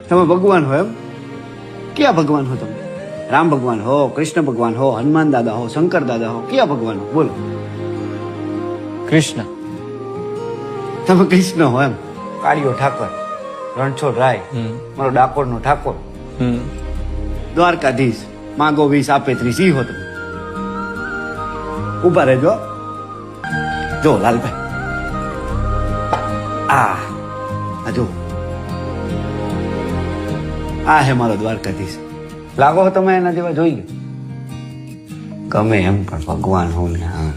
તમે ભગવાન હો એમ? ક્યાં ભગવાન હો તમે? રામ ભગવાન હો, કૃષ્ણ ભગવાન હો, હનુમાન દાદા હો, શંકર દાદા હો, ક્યાં ભગવાન હો? બોલો. કૃષ્ણ. તમે કૃષ્ણ હો એમ? કાળિયો ઠાકર, રણછોડ રાય, મારો ડાકોર નો ઠાકોર, દ્વારકાધીશ, માગો 20 આપે 30 ઈ હો તમે. ઉભા રહેજો. જો લાલભાઈ, આ જો, આ હે મારો દ્વારકાધીશ. લાગો તમે એના જેવા જોઈ લો. ગમે એમ પણ ભગવાન હોઉં ને. હા.